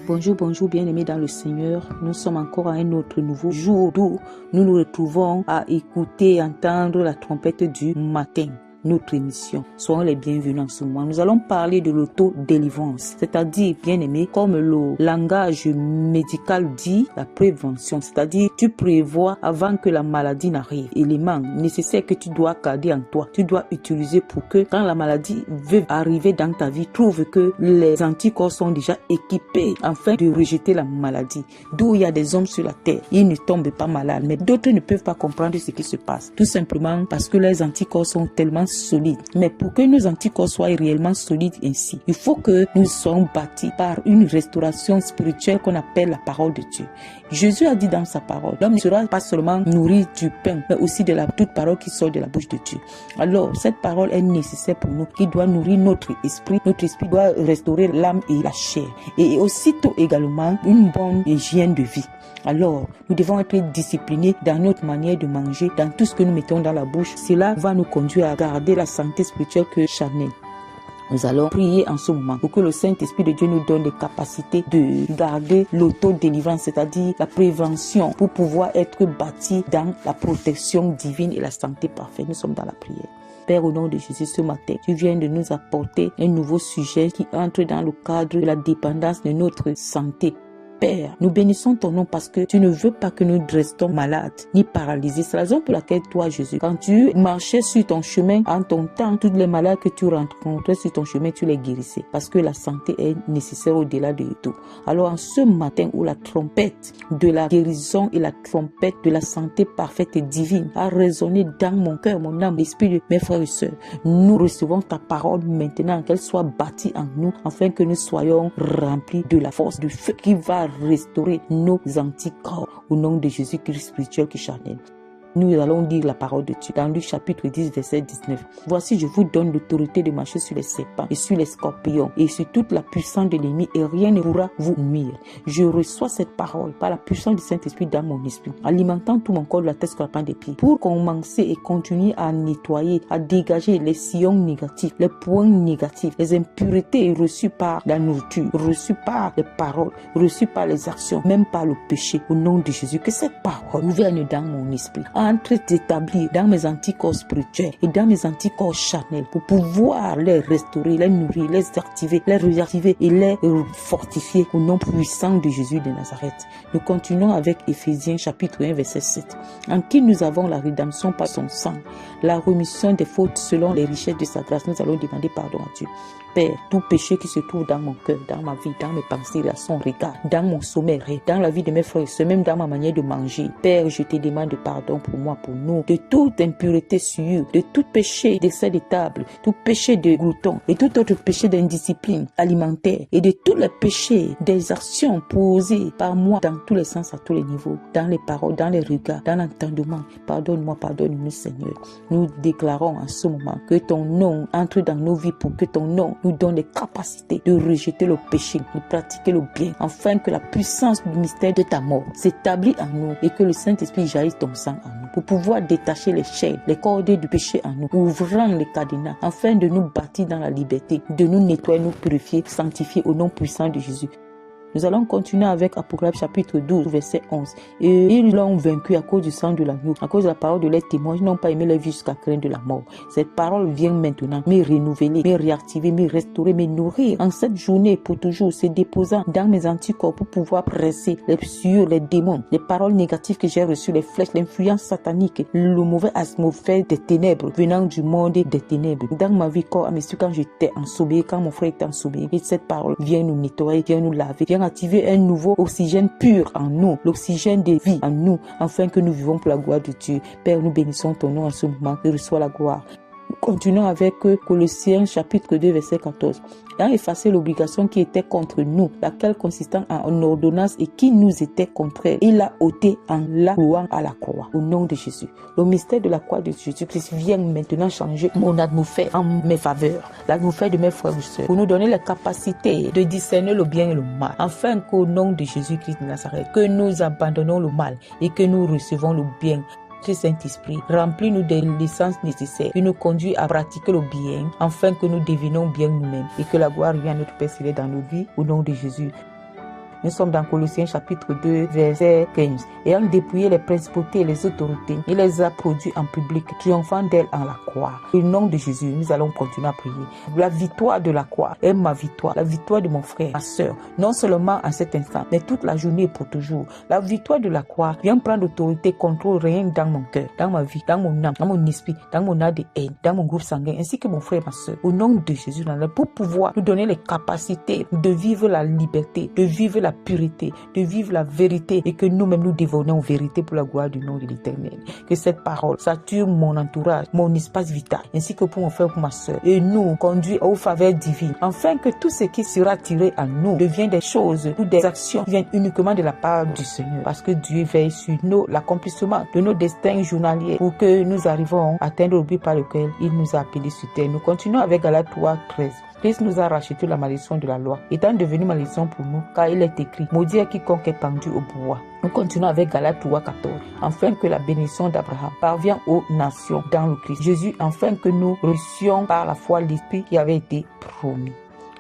Bonjour, bonjour, bien-aimés dans le Seigneur. Nous sommes encore à un autre nouveau jour où nous nous retrouvons à écouter et entendre la trompette du matin. Notre émission. Soyons les bienvenus en ce moment. Nous allons parler de l'auto-délivrance, c'est-à-dire, bien-aimé, comme le langage médical dit, la prévention, c'est-à-dire tu prévois avant que la maladie n'arrive. Élément nécessaire que tu dois garder en toi, tu dois utiliser pour que quand la maladie veut arriver dans ta vie, trouve que les anticorps sont déjà équipés afin de rejeter la maladie. D'où il y a des hommes sur la terre, ils ne tombent pas malades, mais d'autres ne peuvent pas comprendre ce qui se passe. Tout simplement parce que les anticorps sont tellement solides. Mais pour que nos anticorps soient réellement solides ainsi, il faut que nous soyons bâtis par une restauration spirituelle qu'on appelle la parole de Dieu. Jésus a dit dans sa parole, l'homme ne sera pas seulement nourri du pain, mais aussi de la toute parole qui sort de la bouche de Dieu. Alors, cette parole est nécessaire pour nous, qui doit nourrir notre esprit. Notre esprit doit restaurer l'âme et la chair. Et aussitôt également, une bonne hygiène de vie. Alors, nous devons être disciplinés dans notre manière de manger, dans tout ce que nous mettons dans la bouche. Cela va nous conduire à garder la santé spirituelle que charnelle. Nous allons prier en ce moment pour que le Saint-Esprit de Dieu nous donne les capacités de garder l'auto-délivrance, c'est-à-dire la prévention, pour pouvoir être bâtis dans la protection divine et la santé parfaite. Nous sommes dans la prière. Père, au nom de Jésus, ce matin, tu viens de nous apporter un nouveau sujet qui entre dans le cadre de la dépendance de notre santé. Père, nous bénissons ton nom parce que tu ne veux pas que nous restons malades ni paralysés. C'est la raison pour laquelle toi, Jésus, quand tu marchais sur ton chemin, en ton temps, toutes les malades que tu rencontrais sur ton chemin, tu les guérissais. Parce que la santé est nécessaire au-delà de tout. Alors en ce matin où la trompette de la guérison et la trompette de la santé parfaite et divine a résonné dans mon cœur, mon âme, l'esprit de mes frères et sœurs, nous recevons ta parole maintenant, qu'elle soit bâtie en nous, afin que nous soyons remplis de la force du feu qui va restaurer nos anticorps au nom de Jésus-Christ spirituel qui charnel. Nous allons lire la parole de Dieu dans Luc chapitre 10 verset 19. Voici, je vous donne l'autorité de marcher sur les serpents et sur les scorpions et sur toute la puissance de l'ennemi et rien ne pourra vous nuire. Je reçois cette parole par la puissance du Saint-Esprit dans mon esprit, alimentant tout mon corps de la tête jusqu'à la pointe des pieds pour commencer et continuer à nettoyer, à dégager les sillons négatifs, les points négatifs, les impuretés reçues par la nourriture, reçues par les paroles, reçues par les actions, même par le péché. Au nom de Jésus, que cette parole gouverne dans mon esprit, entre établir dans mes anticorps spirituels et dans mes anticorps charnels pour pouvoir les restaurer, les nourrir, les activer, les réactiver et les fortifier au nom puissant de Jésus de Nazareth. Nous continuons avec Éphésiens chapitre 1 verset 7, en qui nous avons la rédemption par son sang, la rémission des fautes selon les richesses de sa grâce. Nous allons demander pardon à Dieu. Père, tout péché qui se trouve dans mon cœur, dans ma vie, dans mes pensées, dans son regard, dans mon sommeil, dans la vie de mes frères et sœurs, même dans ma manière de manger. Père, je te demande pardon pour moi, pour nous, de toute impureté sûre, de tout péché d'excès de table, tout péché de glouton et tout autre péché d'indiscipline alimentaire et de tous les péchés des actions posées par moi dans tous les sens, à tous les niveaux, dans les paroles, dans les regards, dans l'entendement. Pardonne-moi, pardonne-nous, Seigneur. Nous déclarons en ce moment que ton nom entre dans nos vies pour que ton nom nous donne les capacités de rejeter le péché, de pratiquer le bien, afin que la puissance du mystère de ta mort s'établit en nous et que le Saint-Esprit jaillisse ton sang en nous pour pouvoir détacher les chaînes, les cordées du péché en nous, ouvrant les cadenas, afin de nous bâtir dans la liberté, de nous nettoyer, nous purifier, sanctifier au nom puissant de Jésus. Nous allons continuer avec Apocalypse chapitre 12, verset 11. Et ils l'ont vaincu à cause du sang de l'agneau, à cause de la parole de leurs témoins. Ils n'ont pas aimé leur vie jusqu'à craindre de la mort. Cette parole vient maintenant me renouveler, me réactiver, me restaurer, me nourrir en cette journée pour toujours, se déposant dans mes anticorps pour pouvoir presser les sur les démons, les paroles négatives que j'ai reçues, les flèches, l'influence satanique, le mauvais atmosphère des ténèbres venant du monde des ténèbres. Dans ma vie, corps, mais quand j'étais ensommeillé, quand mon frère était ensommeillé, et cette parole vient nous nettoyer, vient nous laver, vient activer un nouveau oxygène pur en nous, l'oxygène de vie en nous, afin que nous vivons pour la gloire de Dieu. Père, nous bénissons ton nom en ce moment et reçois la gloire. Continuons avec Colossiens chapitre 2 verset 14. Ayant effacé l'obligation qui était contre nous, laquelle consistant en ordonnance et qui nous était contraire, il l'a ôté en la louant à la croix. Au nom de Jésus. Le mystère de la croix de Jésus-Christ vient maintenant changer mon atmosphère en mes faveurs, l'atmosphère de mes frères et sœurs, pour nous donner la capacité de discerner le bien et le mal, afin qu'au nom de Jésus-Christ de Nazareth, que nous abandonnons le mal et que nous recevons le bien. Saint-Esprit, remplis-nous de l'essence nécessaire qui nous conduit à pratiquer le bien, afin que nous devenions bien nous-mêmes et que la gloire vienne à notre Père céleste dans nos vies, au nom de Jésus. Nous sommes dans Colossiens chapitre 2, verset 15. Ayant dépouillé les principautés et les autorités, il les a produits en public, triomphant d'elles en la croix. Au nom de Jésus, nous allons continuer à prier. La victoire de la croix est ma victoire, la victoire de mon frère, ma soeur, non seulement en cet instant, mais toute la journée et pour toujours. La victoire de la croix vient prendre autorité, contrôle rien dans mon cœur, dans ma vie, dans mon âme, dans mon esprit, dans mon ADN, dans mon groupe sanguin, ainsi que mon frère et ma soeur. Au nom de Jésus, pour pouvoir nous donner les capacités de vivre la liberté, de vivre la purité, de vivre la vérité et que nous-mêmes nous dévorons vérité pour la gloire du nom de l'Éternel. Que cette parole sature mon entourage, mon espace vital, ainsi que pour mon frère, pour ma soeur, et nous conduit aux faveurs divines, afin que tout ce qui sera tiré à nous devienne des choses ou des actions qui viennent uniquement de la part du Seigneur, parce que Dieu veille sur nous, l'accomplissement de nos destins journaliers pour que nous arrivons à atteindre le but par lequel il nous a appelés sur terre. Nous continuons avec Galates 3:13. Christ nous a racheté la malédiction de la loi, étant devenu malédiction pour nous, car il est écrit, maudit est quiconque est pendu au bois. Nous continuons avec Galates 3:14, afin que la bénédiction d'Abraham parvienne aux nations dans le Christ Jésus, afin que nous reçuions par la foi l'Esprit qui avait été promis.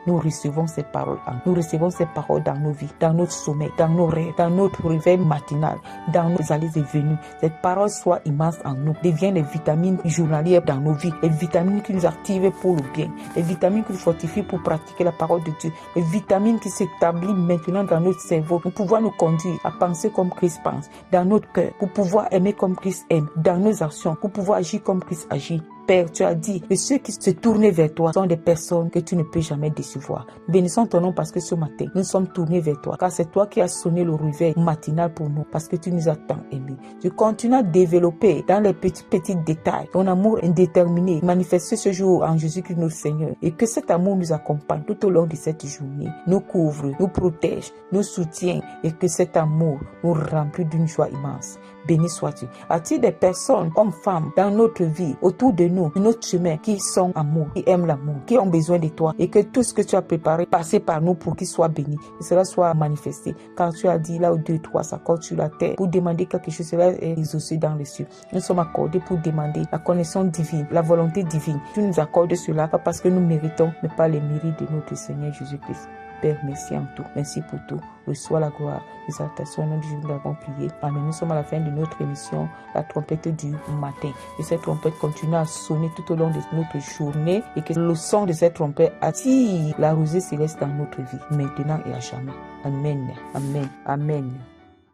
Nous recevons ces paroles. Nous recevons ces paroles dans nos vies, dans notre sommeil, dans nos rêves, dans notre réveil matinal, dans nos allées et venues. Cette parole soit immense en nous, devient les vitamines journalières dans nos vies, les vitamines qui nous activent pour le bien, les vitamines qui nous fortifient pour pratiquer la parole de Dieu, les vitamines qui s'établissent maintenant dans notre cerveau pour pouvoir nous conduire à penser comme Christ pense, dans notre cœur, pour pouvoir aimer comme Christ aime, dans nos actions, pour pouvoir agir comme Christ agit. Père, tu as dit que ceux qui se tournent vers toi sont des personnes que tu ne peux jamais décevoir. Bénissons ton nom parce que ce matin, nous sommes tournés vers toi, car c'est toi qui as sonné le réveil matinal pour nous, parce que tu nous as tant aimés. Tu continues à développer dans les petits détails ton amour indéterminé, manifesté ce jour en Jésus-Christ notre Seigneur, et que cet amour nous accompagne tout au long de cette journée, nous couvre, nous protège, nous soutient, et que cet amour nous remplit d'une joie immense. Béni sois-tu. As-tu des personnes, hommes, femmes, dans notre vie, autour de nous, notre chemin, qui sont amour, qui aiment l'amour, qui ont besoin de toi, et que tout ce que tu as préparé passe par nous pour qu'ils soient bénis, que cela soit manifesté. Car tu as dit là où 2 3 s'accordent sur la terre pour demander quelque chose, cela est exaucé dans les cieux. Nous sommes accordés pour demander la connaissance divine, la volonté divine. Tu nous accordes cela pas parce que nous méritons, mais par les mérites de notre Seigneur Jésus-Christ. Père, merci en tout. Merci pour tout. Reçois la gloire. L'exaltation au nom de Jésus, nous l'avons prié. Amen. Nous sommes à la fin de notre émission, la trompette du matin. Et cette trompette continue à sonner tout au long de notre journée et que le son de cette trompette attire la rosée céleste dans notre vie, maintenant et à jamais. Amen. Amen. Amen.